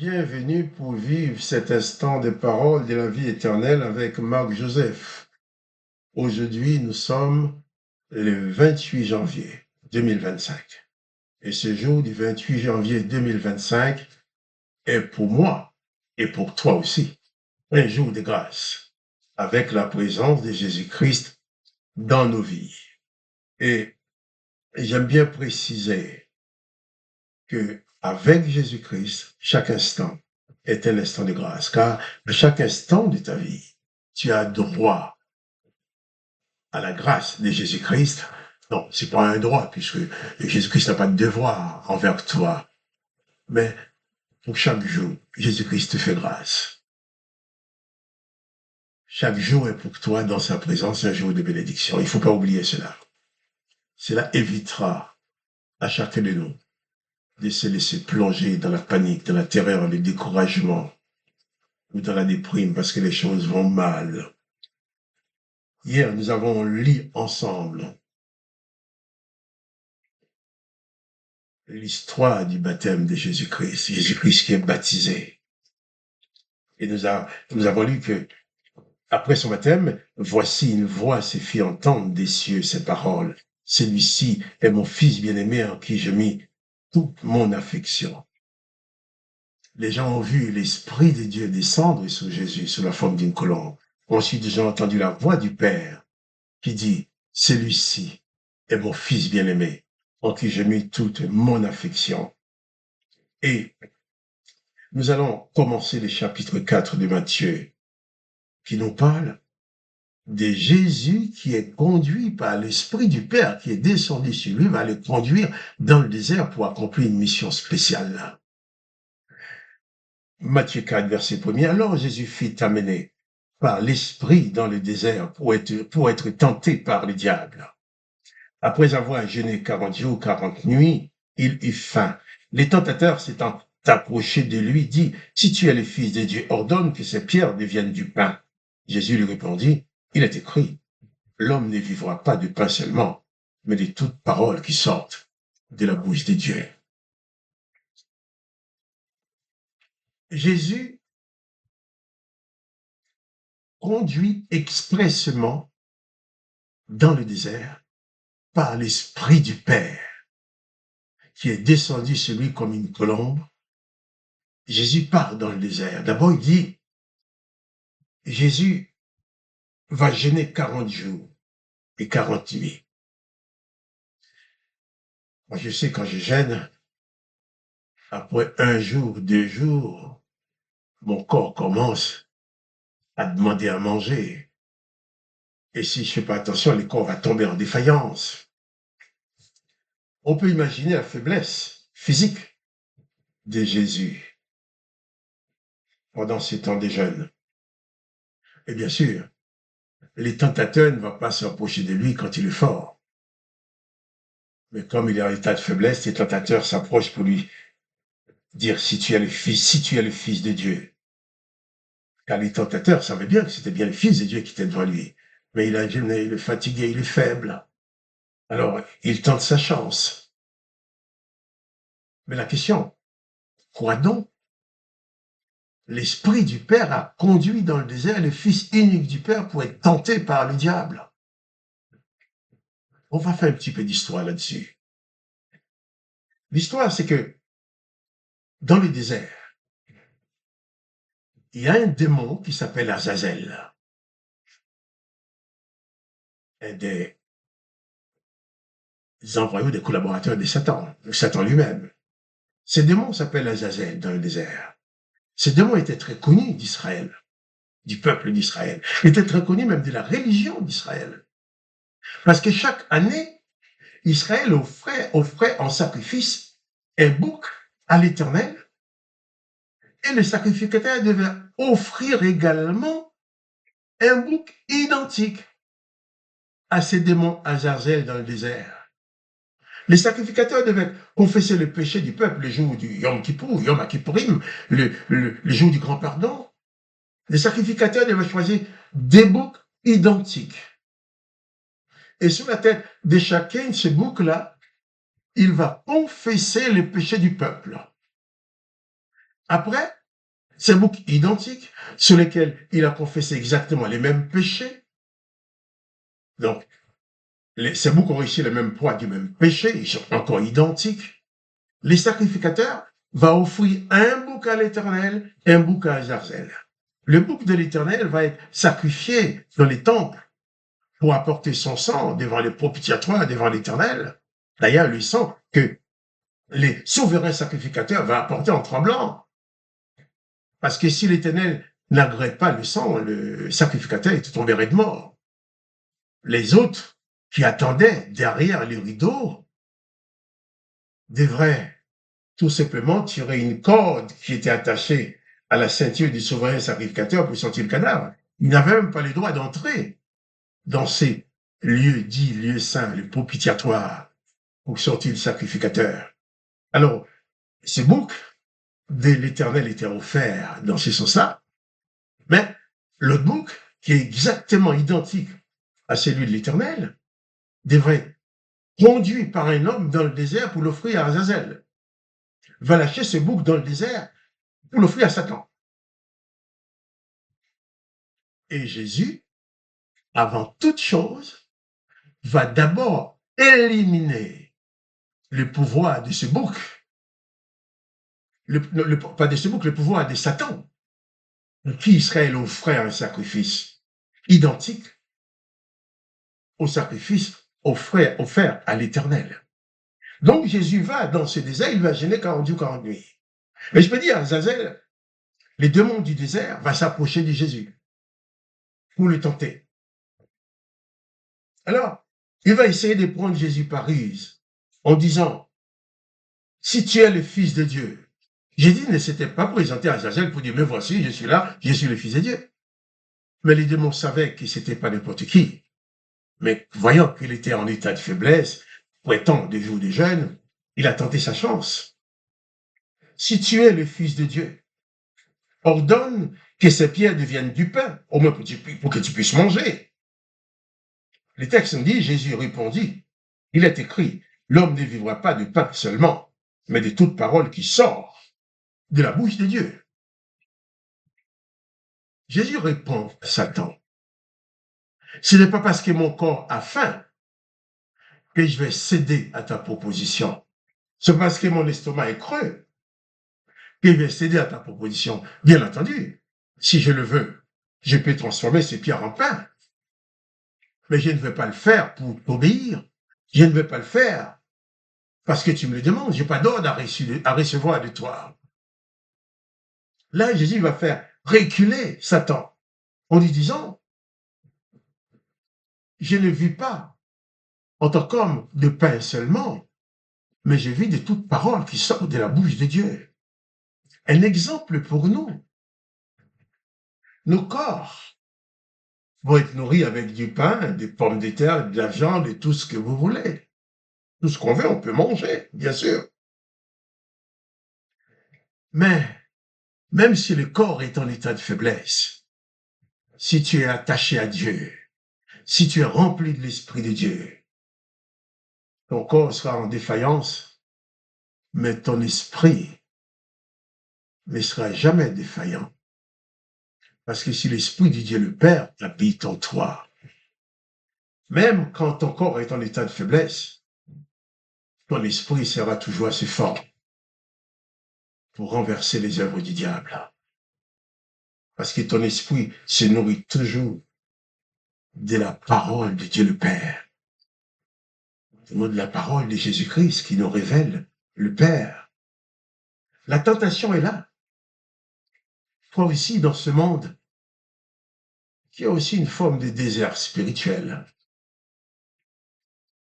Bienvenue pour vivre cet instant de parole de la vie éternelle avec Marc Joseph. Aujourd'hui, nous sommes le 28 janvier 2025. Et ce jour du 28 janvier 2025 est pour moi et pour toi aussi un jour de grâce avec la présence de Jésus-Christ dans nos vies. Et j'aime bien préciser que avec Jésus-Christ, chaque instant est un instant de grâce, car à chaque instant de ta vie, tu as droit à la grâce de Jésus-Christ. Non, c'est pas un droit, puisque Jésus-Christ n'a pas de devoir envers toi. Mais pour chaque jour, Jésus-Christ te fait grâce. Chaque jour est pour toi, dans sa présence, un jour de bénédiction. Il ne faut pas oublier cela. Cela évitera à chacun de nous de se laisser plonger dans la panique, dans la terreur, le découragement, ou dans la déprime parce que les choses vont mal. Hier, nous avons lu ensemble l'histoire du baptême de Jésus-Christ, Jésus-Christ qui est baptisé. Et nous avons lu que, après son baptême, voici une voix se fit entendre des cieux ces paroles. Celui-ci est mon fils bien-aimé en qui je mis toute mon affection. Les gens ont vu l'Esprit de Dieu descendre sur Jésus sous la forme d'une colombe. Ensuite, ils ont entendu la voix du Père qui dit, celui-ci est mon fils bien-aimé, en qui j'ai mis toute mon affection. Et nous allons commencer le chapitre 4 de Matthieu, qui nous parle de Jésus qui est conduit par l'Esprit du Père, qui est descendu sur lui, va le conduire dans le désert pour accomplir une mission spéciale. Matthieu 4, verset 1er. Alors Jésus fit amener par l'Esprit dans le désert pour être tenté par le diable. Après avoir jeûné 40 jours, 40 nuits, il eut faim. Les tentateurs s'étant approchés de lui, dit, si tu es le Fils de Dieu, ordonne que ces pierres deviennent du pain. Jésus lui répondit, il est écrit, l'homme ne vivra pas de pain seulement, mais de toutes paroles qui sortent de la bouche de Dieu. Jésus conduit expressément dans le désert par l'Esprit du Père, qui est descendu sur lui comme une colombe. Jésus part dans le désert. D'abord, il dit, Jésus va jeûner 40 jours et 40 nuits. Moi, je sais quand je jeûne, après un jour, 2 jours, mon corps commence à demander à manger. Et si je fais pas attention, le corps va tomber en défaillance. On peut imaginer la faiblesse physique de Jésus pendant ces temps de jeûne. Et bien sûr, les tentateurs ne vont pas s'approcher de lui quand il est fort. Mais comme il est en état de faiblesse, les tentateurs s'approchent pour lui dire si tu es le fils de Dieu. Car les tentateurs savaient bien que c'était bien le fils de Dieu qui était devant lui. Mais il est fatigué, il est faible. Alors, il tente sa chance. Mais la question, quoi donc? L'Esprit du Père a conduit dans le désert le Fils unique du Père pour être tenté par le diable. On va faire un petit peu d'histoire là-dessus. L'histoire, c'est que dans le désert, il y a un démon qui s'appelle Azazel. Un des envoyés, des collaborateurs de Satan lui-même. Ce démon s'appelle Azazel dans le désert. Ce démon était très connu d'Israël, du peuple d'Israël. Il était très connu même de la religion d'Israël. Parce que chaque année, Israël offrait en sacrifice un bouc à l'Éternel, et le sacrificateur devait offrir également un bouc identique à ces démons Azazel dans le désert. Les sacrificateurs devaient confesser le péché du peuple le jour du Yom Kippour, Yom Kippourim, le jour du grand pardon. Les sacrificateurs devaient choisir des boucs identiques. Et sur la tête de chacun de ces boucs-là, il va confesser le péché du peuple. Après, ces boucs identiques sur lesquels il a confessé exactement les mêmes péchés. Donc, ces boucs ont reçu le même poids du même péché, ils sont encore identiques. Les sacrificateurs vont offrir un bouc à l'Éternel et un bouc à Azazel. Le bouc de l'Éternel va être sacrifié dans les temples pour apporter son sang devant les propitiatoires, devant l'Éternel. D'ailleurs, le sang que les souverains sacrificateurs vont apporter en tremblant. Parce que si l'Éternel n'agrée pas le sang, le sacrificateur est tomberait de mort. Les autres qui attendaient derrière les rideaux devraient tout simplement tirer une corde qui était attachée à la ceinture du souverain sacrificateur pour sortir le cadavre. Ils n'avaient même pas le droit d'entrer dans ces lieux dits lieux saints, le propitiatoire, pour sortir le sacrificateur. Alors, ces boucs de l'Éternel étaient offerts dans ce sens-là, mais l'autre bouc, qui est exactement identique à celui de l'Éternel, devrait être conduit par un homme dans le désert pour l'offrir à Azazel. Va lâcher ce bouc dans le désert pour l'offrir à Satan. Et Jésus, avant toute chose, va d'abord éliminer le pouvoir de ce bouc, pas de ce bouc, le pouvoir de Satan, qui Israël offrait un sacrifice identique au sacrifice offert à l'Éternel. Donc Jésus va dans ce désert, il va gêner 40 jours, 40 nuits. Mais je peux dire, Azazel, les démons du désert vont s'approcher de Jésus pour le tenter. Alors, il va essayer de prendre Jésus par ruse en disant, si tu es le Fils de Dieu. Jésus ne s'était pas présenté à Azazel pour dire, mais voici, je suis là, je suis le Fils de Dieu. Mais les démons savaient que c'était pas n'importe qui. Mais voyant qu'il était en état de faiblesse, prétend des jours de jeûne, il a tenté sa chance. Si tu es le Fils de Dieu, ordonne que ces pierres deviennent du pain, au moins pour que tu puisses manger. Le texte me dit, Jésus répondit, il est écrit, l'homme ne vivra pas de pain seulement, mais de toute parole qui sort de la bouche de Dieu. Jésus répond à Satan, ce n'est pas parce que mon corps a faim que je vais céder à ta proposition. C'est parce que mon estomac est creux que je vais céder à ta proposition. Bien entendu, si je le veux, je peux transformer ces pierres en pain. Mais je ne vais pas le faire pour t'obéir. Je ne vais pas le faire parce que tu me le demandes. Je n'ai pas d'ordre à recevoir de toi. Là, Jésus va faire reculer Satan en lui disant, je ne vis pas en tant qu'homme de pain seulement, mais je vis de toute parole qui sort de la bouche de Dieu. Un exemple pour nous. Nos corps vont être nourris avec du pain, des pommes de terre, de la viande et tout ce que vous voulez. Tout ce qu'on veut, on peut manger, bien sûr. Mais même si le corps est en état de faiblesse, si tu es attaché à Dieu, si tu es rempli de l'Esprit de Dieu, ton corps sera en défaillance, mais ton esprit ne sera jamais défaillant. Parce que si l'Esprit de Dieu le Père habite en toi, même quand ton corps est en état de faiblesse, ton esprit sera toujours assez fort pour renverser les œuvres du diable. Parce que ton esprit se nourrit toujours de la parole de Dieu le Père, de la parole de Jésus-Christ qui nous révèle le Père. La tentation est là. Toi aussi, dans ce monde, qui a aussi une forme de désert spirituel.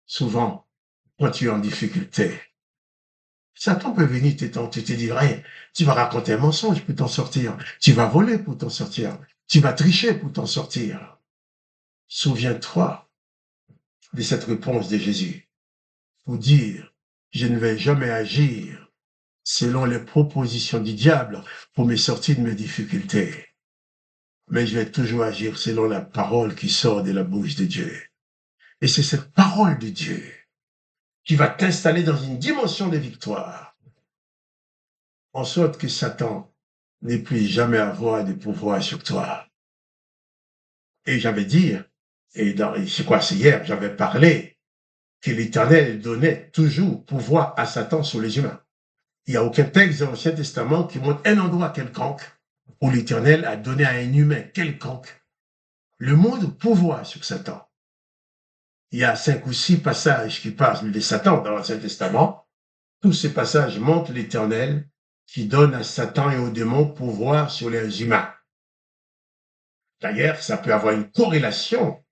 Souvent, quand tu es en difficulté, Satan peut venir te tenter, te dire, hey, tu vas raconter un mensonge pour t'en sortir, tu vas voler pour t'en sortir, tu vas tricher pour t'en sortir. Souviens-toi de cette réponse de Jésus pour dire, je ne vais jamais agir selon les propositions du diable pour me sortir de mes difficultés, mais je vais toujours agir selon la parole qui sort de la bouche de Dieu. Et c'est cette parole de Dieu qui va t'installer dans une dimension de victoire, en sorte que Satan ne puisse jamais avoir de pouvoir sur toi. Et j'avais dit, et c'est quoi, c'est hier, j'avais parlé que l'Éternel donnait toujours pouvoir à Satan sur les humains. Il n'y a aucun texte dans l'Ancien Testament qui montre un endroit quelconque où l'Éternel a donné à un humain quelconque le mot de pouvoir sur Satan. Il y a 5 ou 6 passages qui parlent de Satan dans l'Ancien Testament. Tous ces passages montrent l'Éternel qui donne à Satan et aux démons pouvoir sur les humains. D'ailleurs, ça peut avoir une corrélation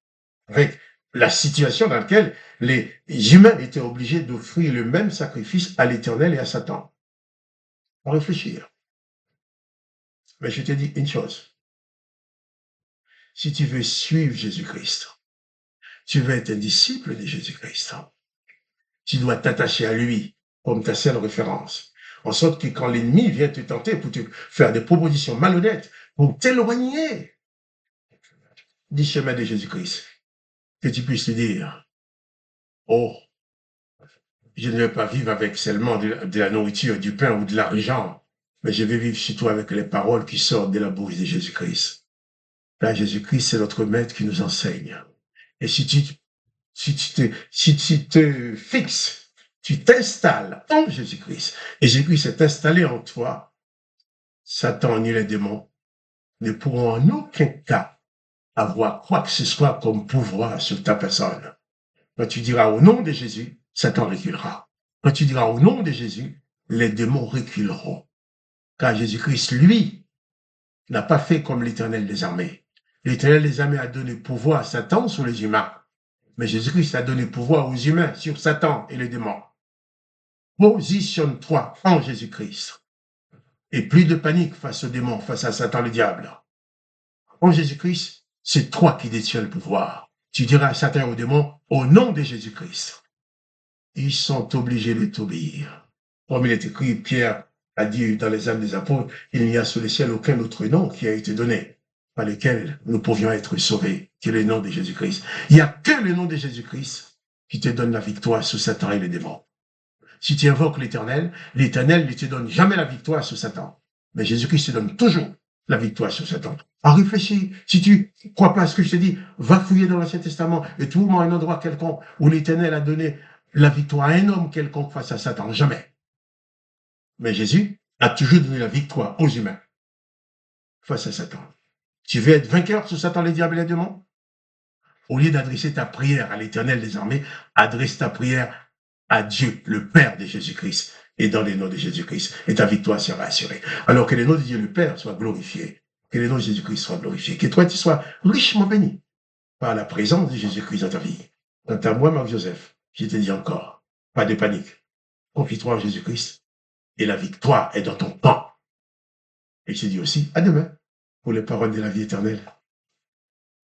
avec la situation dans laquelle les humains étaient obligés d'offrir le même sacrifice à l'Éternel et à Satan. On va réfléchir. Mais je te dis une chose. Si tu veux suivre Jésus-Christ, tu veux être un disciple de Jésus-Christ, tu dois t'attacher à lui comme ta seule référence. En sorte que quand l'ennemi vient te tenter pour te faire des propositions malhonnêtes, pour t'éloigner du chemin de Jésus-Christ, que tu puisses lui dire, oh, je ne vais pas vivre avec seulement de la nourriture, du pain ou de l'argent, mais je vais vivre surtout avec les paroles qui sortent de la bouche de Jésus-Christ. Là, Jésus-Christ, c'est notre maître qui nous enseigne. Et si tu te fixes, tu t'installes en Jésus-Christ, et Jésus-Christ est installé en toi, Satan ni les démons ne pourront en aucun cas avoir quoi que ce soit comme pouvoir sur ta personne. Quand tu diras au nom de Jésus, Satan reculera. Quand tu diras au nom de Jésus, les démons reculeront. Car Jésus-Christ, lui, n'a pas fait comme l'Éternel des armées. L'Éternel des armées a donné pouvoir à Satan sur les humains. Mais Jésus-Christ a donné pouvoir aux humains sur Satan et les démons. Positionne-toi en Jésus-Christ. Et plus de panique face aux démons, face à Satan le diable. En Jésus-Christ, c'est toi qui détiens le pouvoir. Tu diras à Satan et aux démons, au nom de Jésus-Christ. Ils sont obligés de t'obéir. Comme il est écrit, Pierre a dit dans les Actes des Apôtres, il n'y a sous le ciel aucun autre nom qui a été donné par lequel nous pouvions être sauvés, que le nom de Jésus-Christ. Il n'y a que le nom de Jésus-Christ qui te donne la victoire sur Satan et les démons. Si tu invoques l'Éternel ne te donne jamais la victoire sur Satan. Mais Jésus-Christ te donne toujours la victoire sur Satan. Alors réfléchis, si tu ne crois pas à ce que je te dis, va fouiller dans l'Ancien Testament et trouve-moi un endroit quelconque où l'Éternel a donné la victoire à un homme quelconque face à Satan. Jamais. Mais Jésus a toujours donné la victoire aux humains face à Satan. Tu veux être vainqueur sur Satan, les diables et les démons? Au lieu d'adresser ta prière à l'Éternel des armées, adresse ta prière à Dieu, le Père de Jésus-Christ, et dans les noms de Jésus-Christ, et ta victoire sera assurée. Alors que le nom de Dieu, le Père, soit glorifié, que le nom de Jésus-Christ soit glorifié, que toi, tu sois richement béni par la présence de Jésus-Christ dans ta vie. Quant à moi, Marc-Joseph, je te dis encore, pas de panique. Confie-toi en Jésus-Christ, et la victoire est dans ton camp. Et je te dis aussi, à demain, pour les paroles de la vie éternelle.